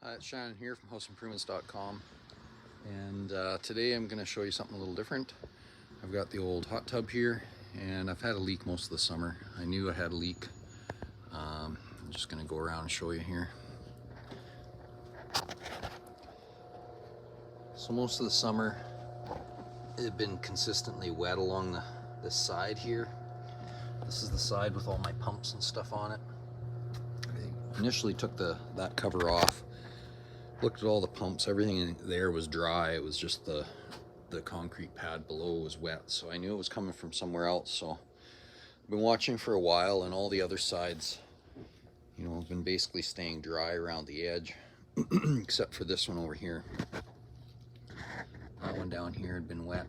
Hi, it's Shannon here from houseimprovements.com, and today I'm going to show you something a little different. I've got the old hot tub here, and I've had a leak most of the summer. I knew I had a leak. I'm just going to go around and show you here. So most of the summer it had been consistently wet along this side here. This is the side with all my pumps and stuff on it. I initially took that cover off. Looked at all the pumps, everything there was dry. It was just the concrete pad below was wet, so I knew it was coming from somewhere else. So I've been watching for a while, and all the other sides, you know, have been basically staying dry around the edge, except for this one over here. That one down here had been wet.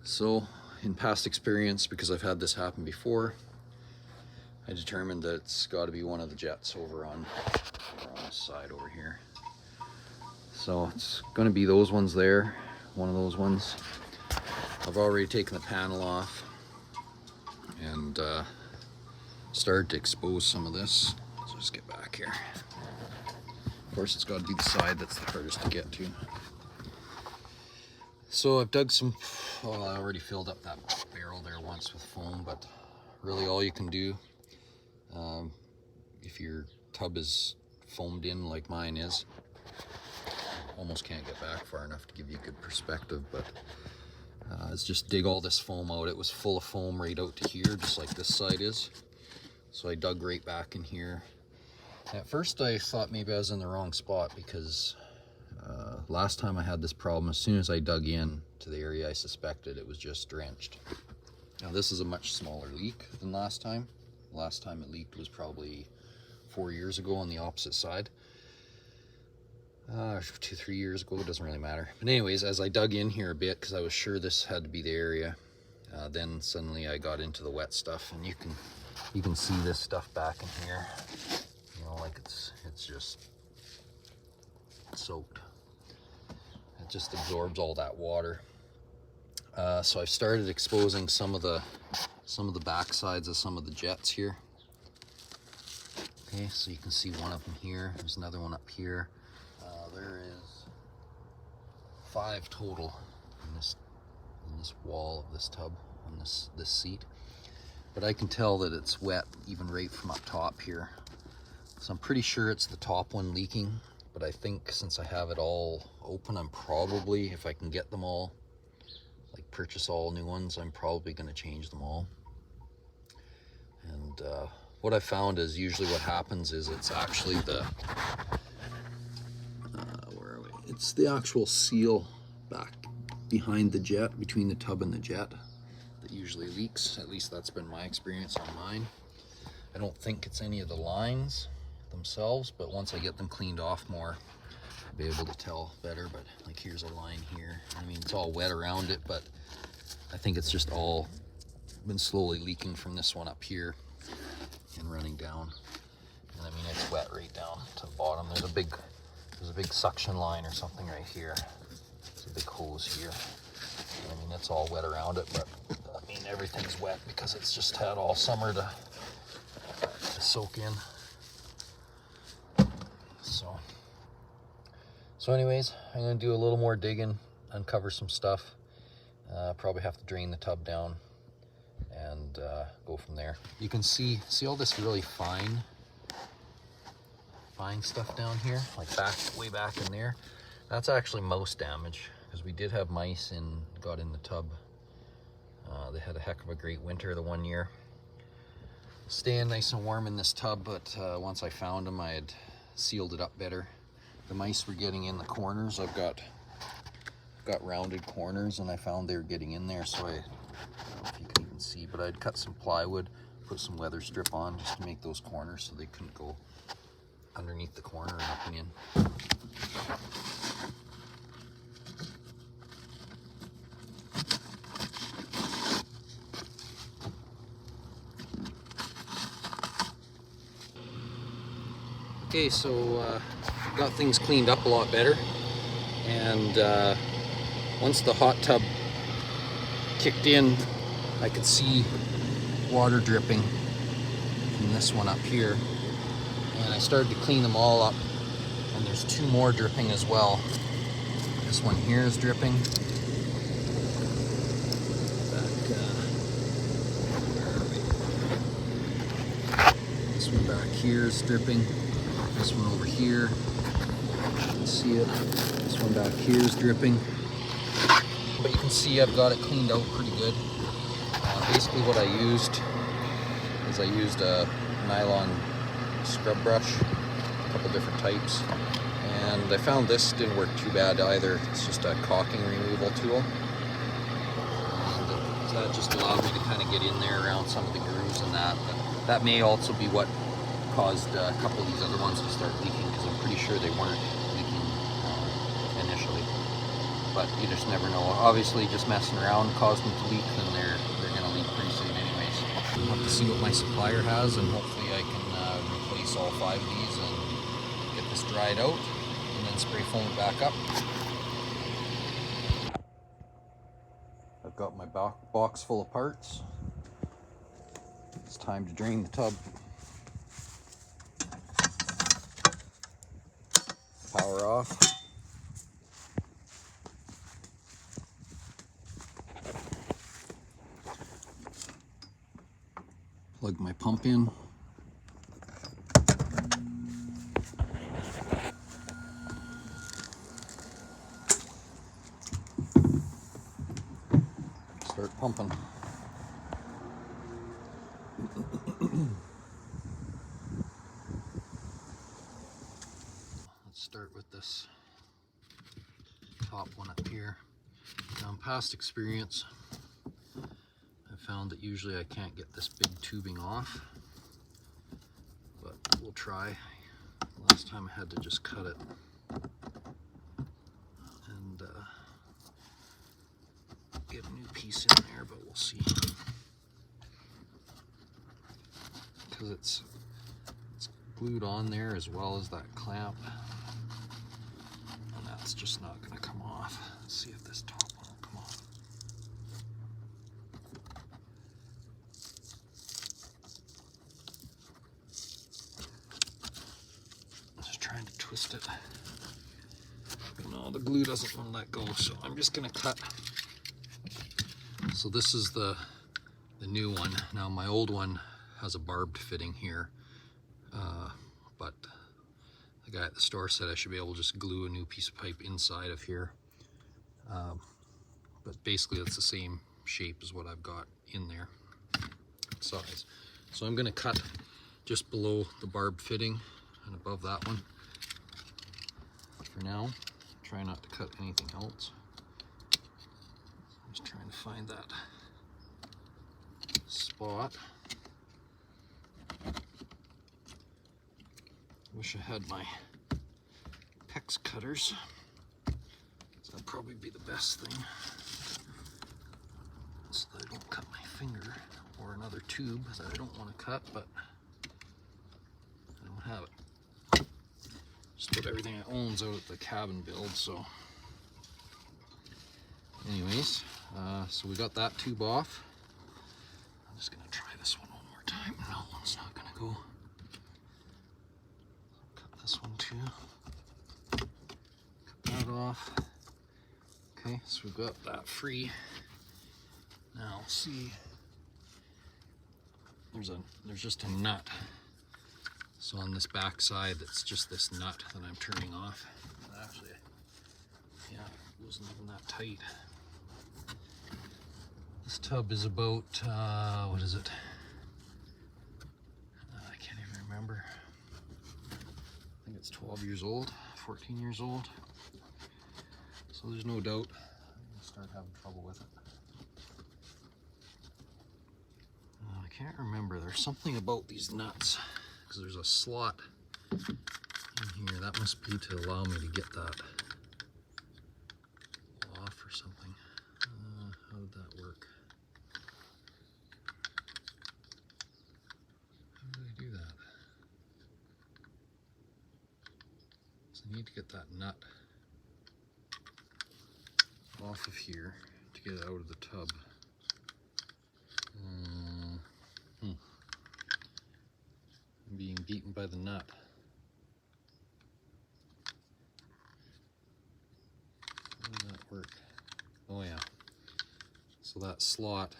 So in past experience, because I've had this happen before, I determined that it's got to be one of the jets over on this side over here. So it's going to be those ones there, one of those ones. I've already taken the panel off and started to expose some of this. Let's just get back here. Of course, it's got to be the side that's the hardest to get to. So I've dug some, well, I already filled up that barrel there once with foam, but really all you can do, if your tub is foamed in like mine is, almost can't get back far enough to give you a good perspective, but it's just dig all this foam out. It was full of foam right out to here, just like this side is. So I dug right back in here. At first I thought maybe I was in the wrong spot, because last time I had this problem, as soon as I dug in to the area I suspected, it was just drenched. Now this is a much smaller leak than last time. The last time it leaked was probably 4 years ago on the opposite side. 2-3 years ago, it doesn't really matter. But anyways, as I dug in here a bit, because I was sure this had to be the area, then suddenly I got into the wet stuff, and you can see this stuff back in here. You know, like it's just soaked. It just absorbs all that water. So I've started exposing some of the back sides of some of the jets here. Okay, so you can see one of them here. There's another one up here. There is 5 total in this wall of this tub, on this seat. But I can tell that it's wet even right from up top here. So I'm pretty sure it's the top one leaking, but I think since I have it all open, I'm probably, if I can get them all, like purchase all new ones, I'm probably going to change them all. And what I found is usually what happens is it's actually it's the actual seal back behind the jet, between the tub and the jet, that usually leaks. At least that's been my experience on mine. I don't think it's any of the lines themselves, but once I get them cleaned off more, I'll be able to tell better. But like, here's a line here. I mean, it's all wet around it, but I think it's just all been slowly leaking from this one up here and running down. And I mean, it's wet right down to the bottom. There's a big suction line or something right here. There's a big hose here. I mean, it's all wet around it, but I mean, everything's wet because it's just had all summer to soak in. So anyways, I'm gonna do a little more digging, uncover some stuff. Probably have to drain the tub down and go from there. You can see all this really fine stuff down here, like way back in there. That's actually mouse damage, because we did have mice got in the tub. They had a heck of a great winter the one year, staying nice and warm in this tub, but once I found them, I had sealed it up better. The mice were getting in the corners. I've got rounded corners, and I found they were getting in there, so I don't know if you can even see, but I'd cut some plywood, put some weather strip on just to make those corners so they couldn't go underneath the corner and up and in. Okay, so got things cleaned up a lot better, and once the hot tub kicked in, I could see water dripping from this one up here, and I started to clean them all up And there's 2 more dripping as well. This one here is dripping. This one back here is dripping. This one over here, you can see it. This one back here is dripping. But you can see I've got it cleaned out pretty good. Basically what I used is I used a nylon scrub brush, a couple different types. And I found this didn't work too bad either. It's just a caulking removal tool. And that just allowed me to kind of get in there around some of the grooves and that. But that may also be what caused a couple of these other ones to start leaking, because I'm pretty sure they weren't leaking initially. But you just never know. Obviously, just messing around caused them to leak, then they're going to leak pretty soon anyways. I'll have to see what my supplier has, and hopefully I can replace all 5 of these and get this dried out, and then spray foam it back up. I've got my box full of parts. It's time to drain the tub. Power off. Plug my pump in. Start pumping. Let's start with this top one up here. Now, in past experience, I found that usually I can't get this big tubing off, but we'll try. Last time I had to just cut it and get a new piece in there, but we'll see. Because it's glued on there as well as that clamp, and that's just not going to come off. Let's see if this top one will come off. I'm just trying to twist it, but no, the glue doesn't want to let go, so I'm just going to cut. So this is the new one. Now my old one has a barbed fitting here, but the guy at the store said I should be able to just glue a new piece of pipe inside of here. But basically it's the same shape as what I've got in there, size. So I'm going to cut just below the barbed fitting and above that one for now. Try not to cut anything else. I'm just trying to find that spot. Wish I had my PEX cutters. So that'd probably be the best thing, so that I don't cut my finger, or another tube that I don't want to cut, but I don't have it. Just put everything I own's out at the cabin build, so anyways, so we got that tube off. I'm just gonna try this one more time. No, one's not gonna go. Cut this one too. Cut that off. Okay, so we've got that free. Now see, there's just a nut. So on this back side, that's just this nut that I'm turning off. Actually, yeah, it wasn't even that tight. This tub is about, what is it? I can't even remember. I think it's 12 years old, 14 years old. So there's no doubt I'm going to start having trouble with it. I can't remember. There's something about these nuts, because there's a slot in here. That must be to allow me to get that off or something. How did that work? How did I do that? So I need to get that nut off of here to get it out of the tub. I'm being beaten by the nut. So that slot,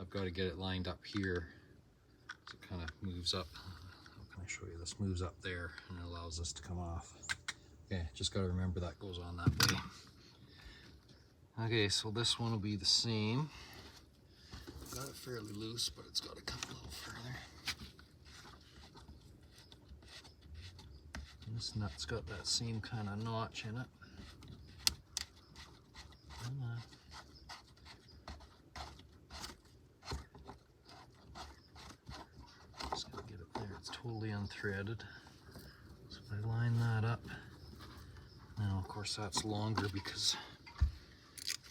I've got to get it lined up here. So it kind of moves up. How can I show you this? Moves up there and it allows this to come off. Okay, just got to remember that goes on that way. Okay, so this one will be the same. Got it fairly loose, but it's got to come a little further. And this nut's got that same kind of notch in it. Just gotta get it there. It's totally unthreaded. So if I line that up, now of course that's longer because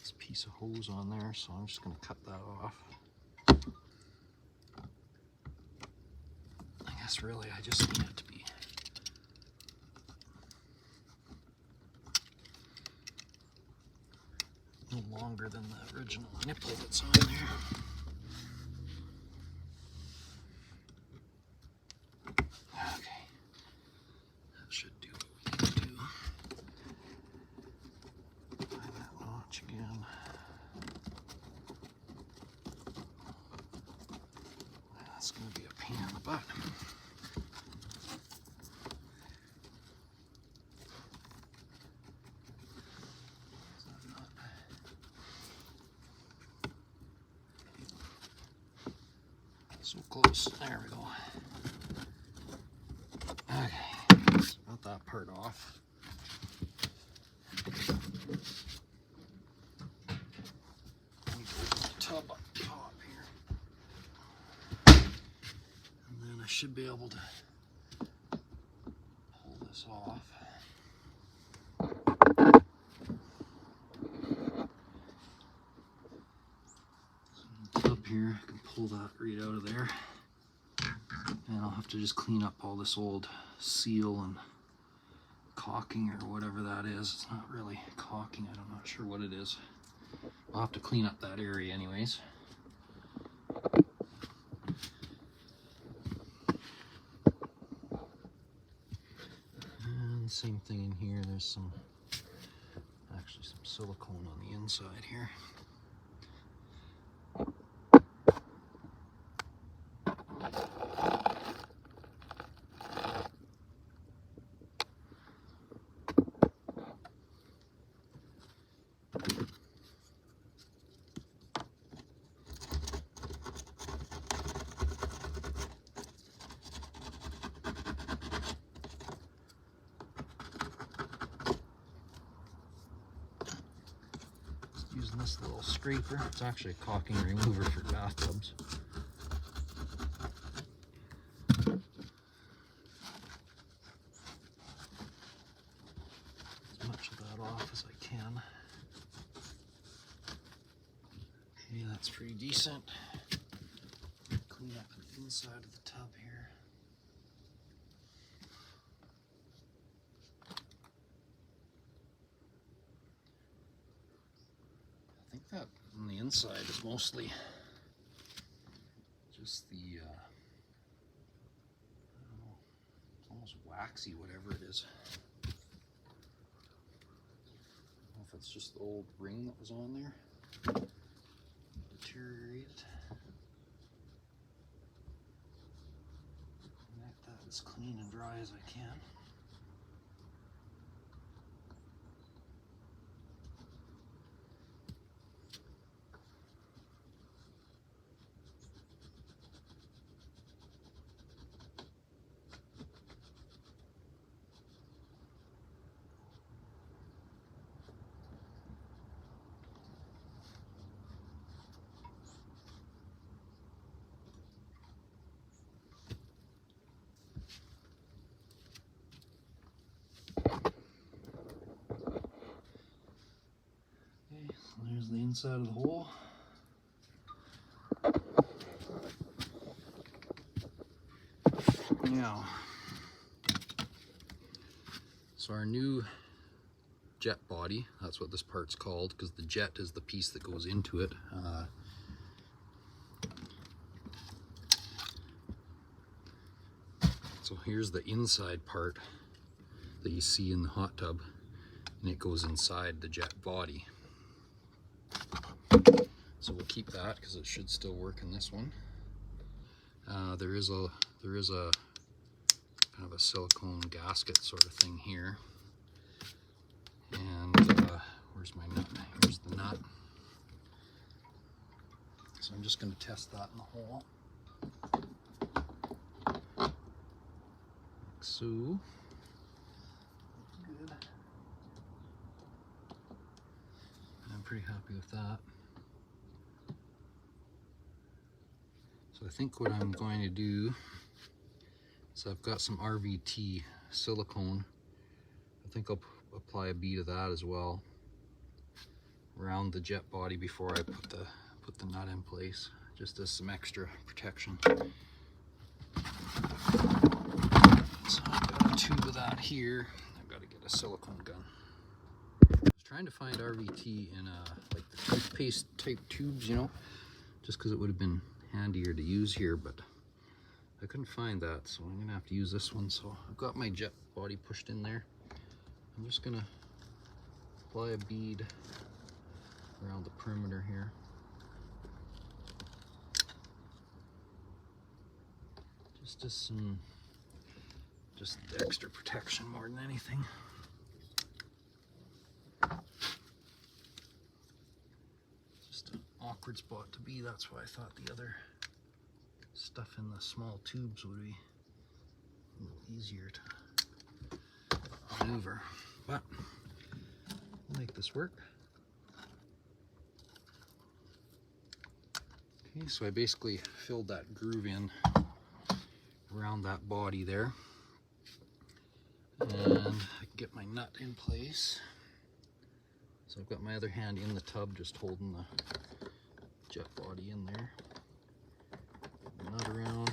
this piece of hose on there, so I'm just gonna cut that off. I guess really I just need it to be no longer than the original nipple that's on there. Okay, that should do what we need to do. Find that notch again. That's going to be a pain in the butt. So close. There we go. Okay, got that part off. We go to the tub up top here. And then I should be able to pull this off. So the tub here, I can pull that right out of there. And I'll have to just clean up all this old seal and caulking or whatever that is. It's not really caulking, I'm not sure what it is. I'll have to clean up that area anyways. And same thing in here, there's actually some silicone on the inside here. Using this little scraper. It's actually a caulking remover for bathtubs. As much of that off as I can. Okay, that's pretty decent. Clean up the inside of the tub here. I think that on the inside is mostly just the, I don't know, it's almost waxy, whatever it is. I don't know if it's just the old ring that was on there. Deteriorated. Connect that as clean and dry as I can. There's the inside of the hole. Now, so our new jet body, that's what this part's called, because the jet is the piece that goes into it. So here's the inside part that you see in the hot tub, and it goes inside the jet body. So we'll keep that because it should still work in this one. There is a kind of a silicone gasket sort of thing here. And where's my nut? Here's the nut. So I'm just going to test that in the hole. Like so. Good. I'm pretty happy with that. So I think what I'm going to do is I've got some RVT silicone. I think I'll apply a bead of that as well around the jet body before I put the nut in place, just as some extra protection. So I've got a tube of that here. I've got to get a silicone gun. I was trying to find RVT in like the toothpaste type tubes, you know, just because it would have been handier to use here, but I couldn't find that, so I'm gonna have to use this one. So I've got my jet body pushed in there. I'm just gonna apply a bead around the perimeter here. Just as some, just extra protection more than anything. Just an awkward spot to be. That's why I thought the other stuff in the small tubes would be a little easier to maneuver, but we'll make this work. Okay, so I basically filled that groove in around that body there, and I can get my nut in place. So I've got my other hand in the tub just holding the jet body in there. Get the nut around,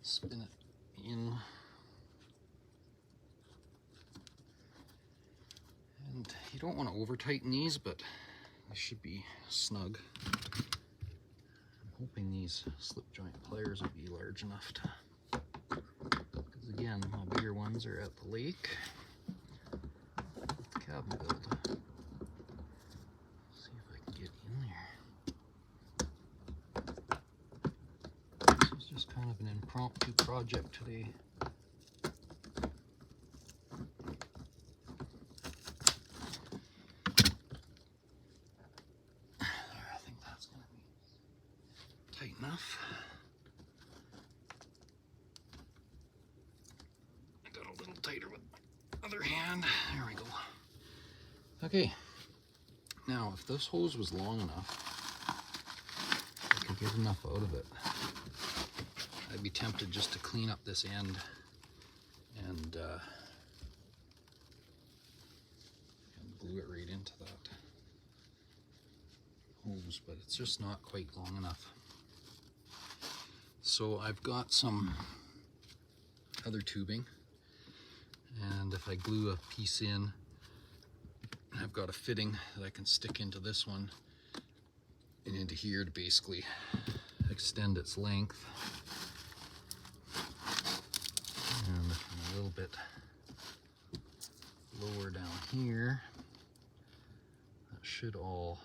spin it in, and you don't want to over tighten these, but they should be snug. I'm hoping these slip joint pliers will be large enough to, because again, my bigger ones are at the lake with the cabin build. See if I can get in there. This is just kind of an impromptu project today. Tight enough. I got a little tighter with my other hand. There we go. Okay. Now, if this hose was long enough, I could get enough out of it, I'd be tempted just to clean up this end and glue it right into that hose, but it's just not quite long enough. So I've got some other tubing, and if I glue a piece in, I've got a fitting that I can stick into this one and into here to basically extend its length. And a little bit lower down here. That should all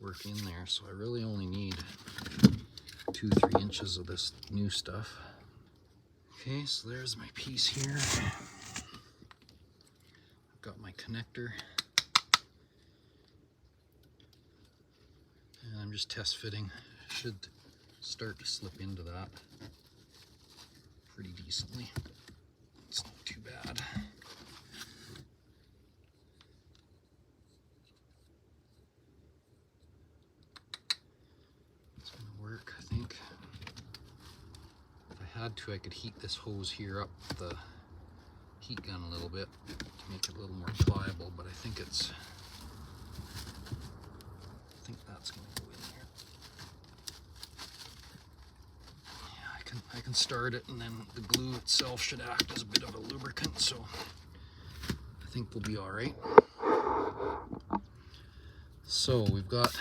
work in there, so I really only need 2-3 inches of this new stuff. Okay, so there's my piece here. I've got my connector, and I'm just test fitting. Should start to slip into that pretty decently. It's not too bad. It's gonna work, I think. If I had to, I could heat this hose here up with the heat gun a little bit to make it a little more pliable, but I think that's gonna go in there. Yeah, I can start it, and then the glue itself should act as a bit of a lubricant, so I think we'll be all right. So we've got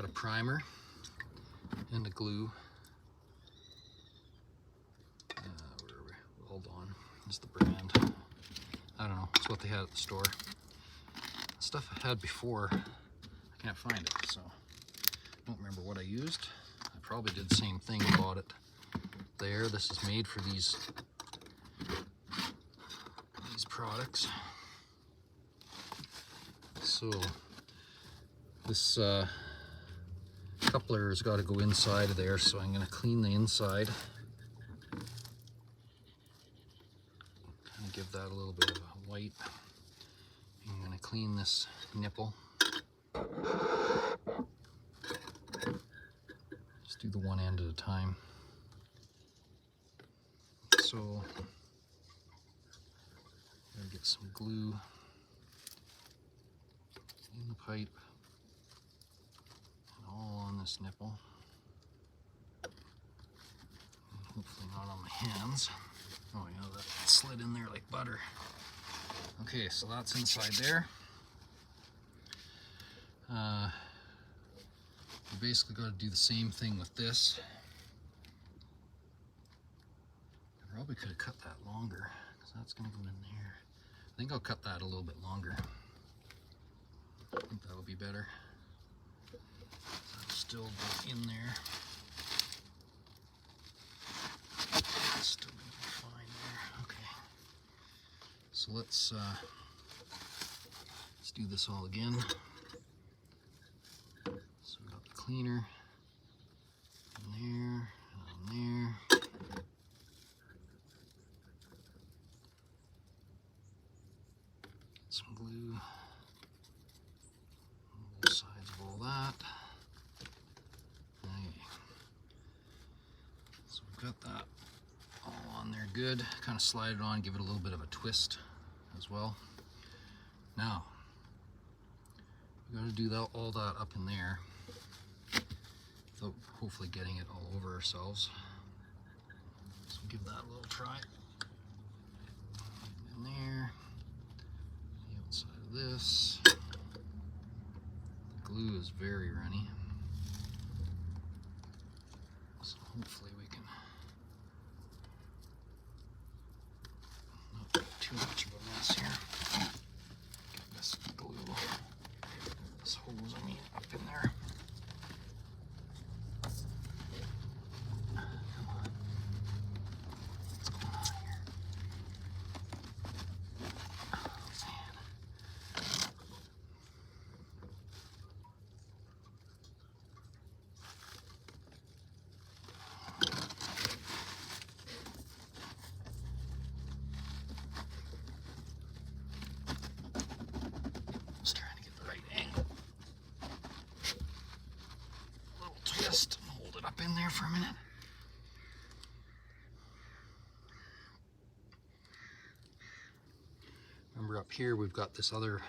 a primer and a glue. Where are we? Hold on, here's the brand. I don't know, it's what they had at the store. Stuff I had before, I can't find it, so I don't remember what I used. I probably did the same thing, bought it there. This is made for these products. So this coupler has got to go inside of there, so I'm going to clean the inside. Kind of give that a little bit of a wipe. I'm going to clean this nipple. Just do the one end at a time. So I'm going to get some glue in the pipe and all on this nipple. And hopefully not on my hands. Oh yeah, that slid in there like butter. Okay, so that's inside there. You basically got to do the same thing with this. I probably could have cut that longer, because that's going to go in there. I think I'll cut that a little bit longer. I think that'll be better. That'll still go in there. Still going to be fine there. Okay. So let's do this all again. So we got the cleaner in there, and on there. Some glue on both sides of all that. Okay. So we've got that all on there good. Kind of slide it on, give it a little bit of a twist as well. Now, we got to do that, all that up in there, without hopefully getting it all over ourselves. So give that a little try. In there, the outside of this. The glue is very runny, so hopefully we can not make too much of a mess here. Get this glue, this hose, I mean, up in there. Come on. What's going on here? Oh, man. Just trying to get the right angle. A little twist and hold it up in there for a minute. Remember up here we've got this other,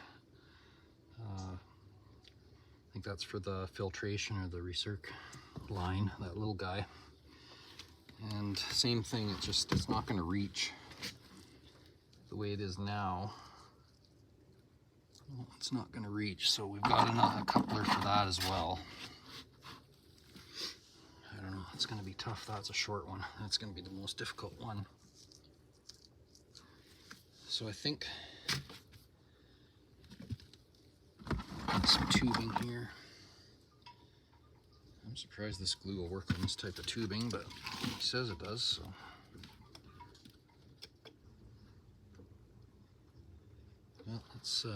I think that's for the filtration or the recirc line, that little guy. And same thing, it's not going to reach the way it is now. Well, it's not going to reach, so we've got a coupler for that as well. I don't know, it's going to be tough. That's a short one. That's going to be the most difficult one. So I think some tubing here. I'm surprised this glue will work on this type of tubing, but he says it does, so. Well, let's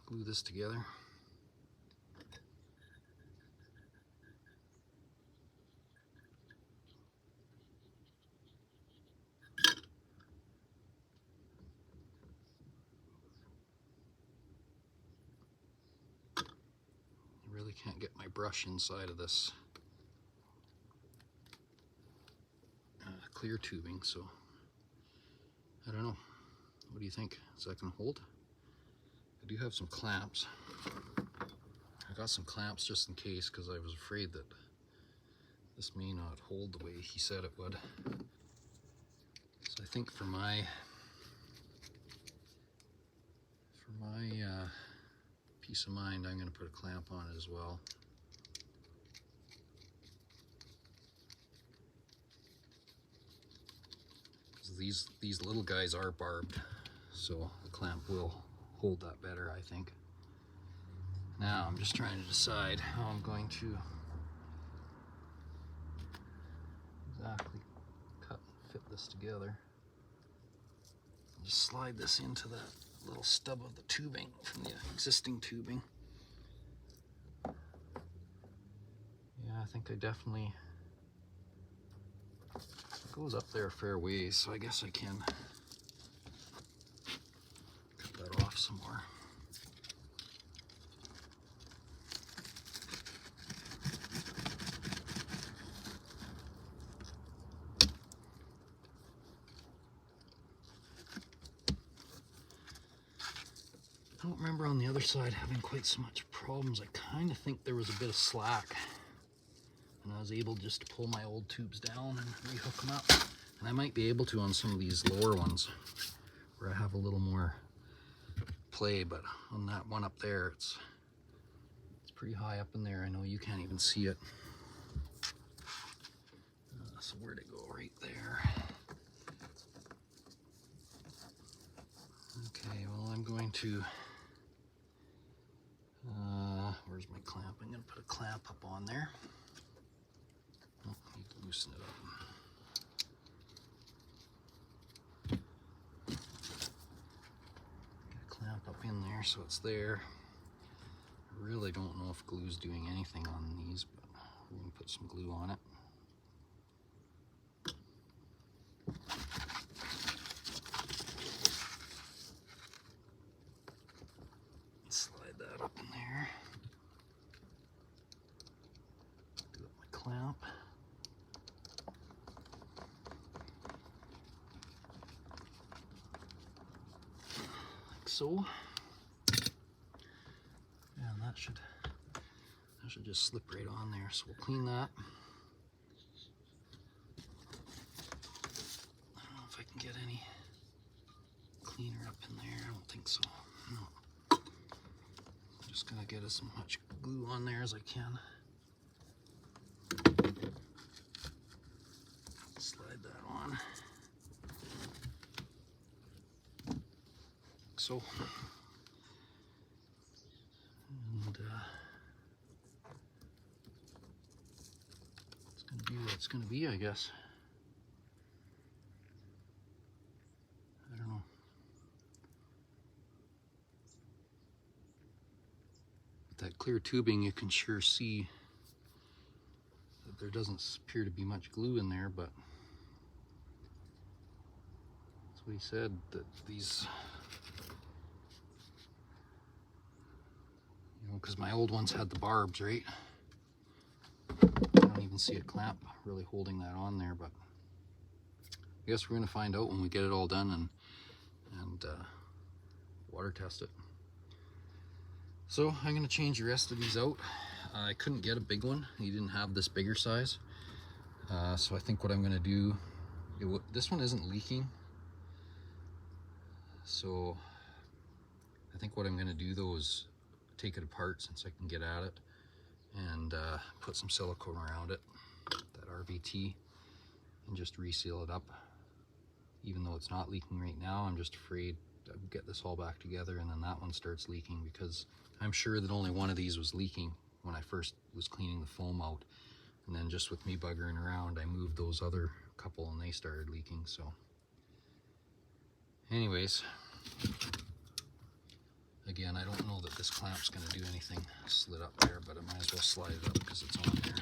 glue this together. I really can't get my brush inside of this clear tubing, so I don't know. What do you think? Is that going to hold? I do have some clamps. I got some clamps just in case, because I was afraid that this may not hold the way he said it would. So I think for my peace of mind, I'm going to put a clamp on it as well. Because these little guys are barbed, so the clamp will hold that better, I think. Now I'm just trying to decide how I'm going to exactly cut and fit this together. Just slide this into that little stub of the tubing from the existing tubing. Yeah, I think I definitely, it goes up there a fair ways, so I guess I can cut that off some more. I don't remember on the other side having quite so much problems. I kind of think there was a bit of slack, and I was able just to pull my old tubes down and rehook them up. And I might be able to on some of these lower ones where I have a little more play, but on that one up there, it's pretty high up in there. I know you can't even see it. So where'd it go? Right there. Okay, well, I'm going to where's my clamp? I'm going to put a clamp up on there. Oh, I need to loosen it up. Get a clamp up in there so it's there. I really don't know if glue's doing anything on these, but we're going to put some glue on it. Slide that up in there. Do up my clamp. Like so. Yeah, and that should just slip right on there. So we'll clean that. I don't know if I can get any cleaner up in there. I don't think so. No. I'm just gonna get as much glue on there as I can. Slide that on. Like so. And it's gonna be what it's gonna be, I guess. I don't know. With that clear tubing, you can sure see that there doesn't appear to be much glue in there, but that's what he said, that these, you know, because my old ones had the barbs, right? I don't even see a clamp really holding that on there, but I guess we're going to find out when we get it all done and water test it. So I'm going to change the rest of these out. I couldn't get a big one. He didn't have this bigger size. So I think what I'm going to do, this one isn't leaking. So I think what I'm going to do though is take it apart since I can get at it and put some silicone around it, that RVT, and just reseal it up. Even though it's not leaking right now, I'm just afraid I'll get this all back together and then that one starts leaking, because I'm sure that only one of these was leaking when I first was cleaning the foam out, and then just with me buggering around I moved those other couple and they started leaking. So anyways, again, I don't know that this clamp's going to do anything slid up there, but I might as well slide it up because it's on there.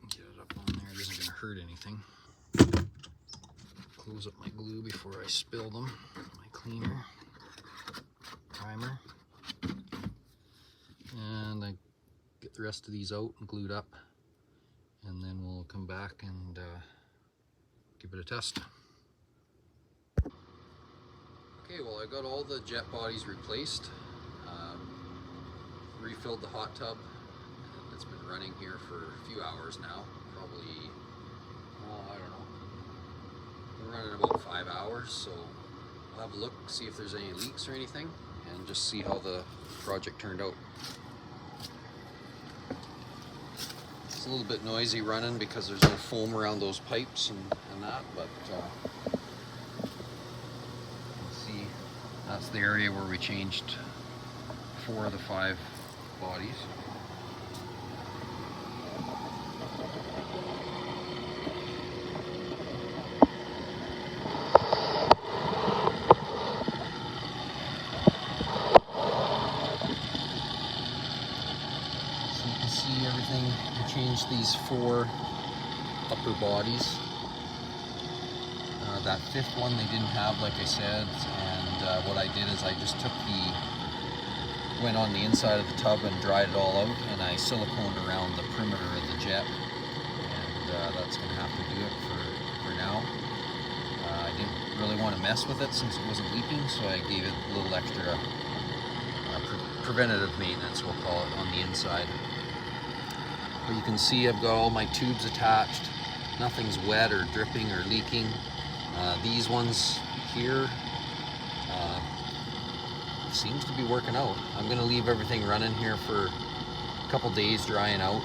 Get it up on there, it isn't going to hurt anything. Close up my glue before I spill them, my cleaner, primer, and I get the rest of these out and glued up, and then we'll come back and give it a test. Okay, well, I got all the jet bodies replaced, refilled the hot tub, and it's been running here for a few hours now, probably, I don't know, we're running about 5 hours, so I'll have a look, see if there's any leaks or anything, and just see how the project turned out. It's a little bit noisy running because there's no foam around those pipes and that, but you can see that's the area where we changed 4 of the 5 bodies. Everything, we changed these 4 upper bodies. That 5th one they didn't have, like I said, and what I did is I just went on the inside of the tub and dried it all out, and I siliconed around the perimeter of the jet, and that's going to have to do it for now. I didn't really want to mess with it since it wasn't leaking, so I gave it a little extra preventative maintenance, we'll call it, on the inside. But you can see I've got all my tubes attached. Nothing's wet or dripping or leaking. These ones here seems to be working out. I'm going to leave everything running here for a couple days drying out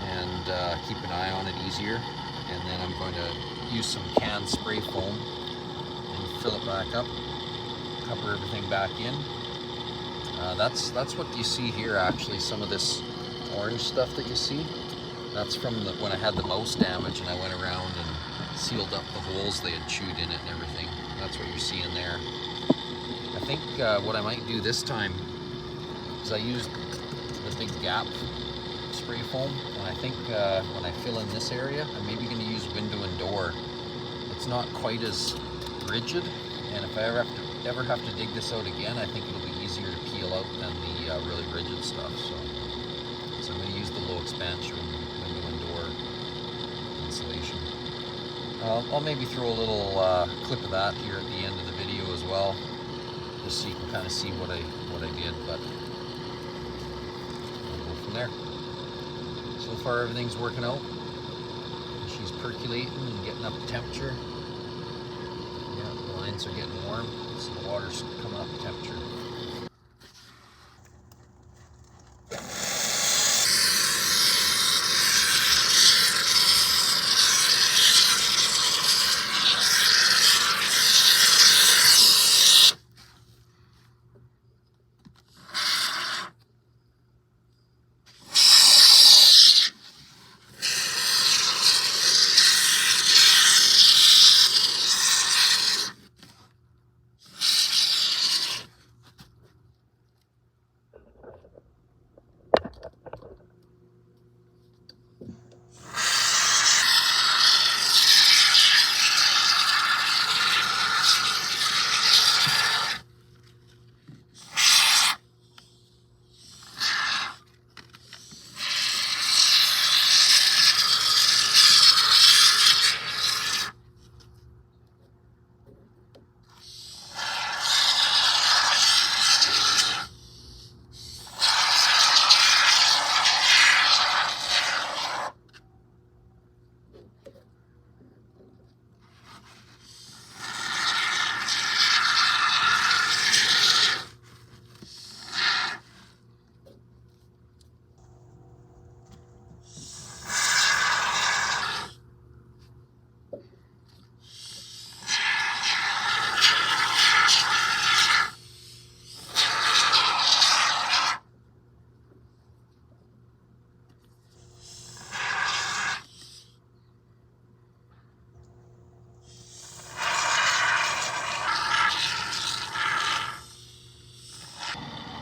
and keep an eye on it easier. And then I'm going to use some canned spray foam and fill it back up, cover everything back in. That's what you see here actually, some of this orange stuff that you see. That's from when I had the mouse damage and I went around and sealed up the holes they had chewed in it and everything. That's what you're seeing there. I think what I might do this time is I used the big gap spray foam, and I think when I fill in this area, I'm maybe going to use window and door. It's not quite as rigid, and if I ever have to dig this out again, I think it'll be easier to peel out than the really rigid stuff. So I'm going to use the low expansion window and door insulation. I'll maybe throw a little clip of that here at the end of the video as well, just so you can kind of see what I did, but we'll go from there. So far everything's working out. She's percolating and getting up the temperature. Yeah, the lines are getting warm, so the water's coming up the temperature.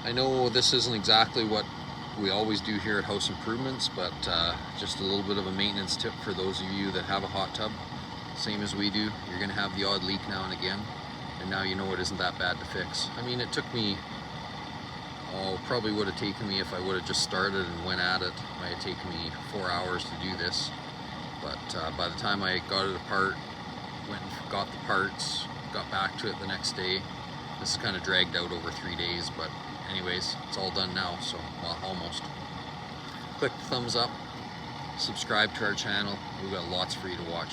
I know this isn't exactly what we always do here at House Improvements, but just a little bit of a maintenance tip for those of you that have a hot tub. Same as we do, you're going to have the odd leak now and again, and now you know it isn't that bad to fix. I mean, it took me, probably would have taken me, if I would have just started and went at it, it might have taken me 4 hours to do this. But by the time I got it apart, went and got the parts, got back to it the next day, this is kind of dragged out over 3 days, but anyways, it's all done now, so, well, almost. Click the thumbs up, subscribe to our channel, we've got lots for you to watch.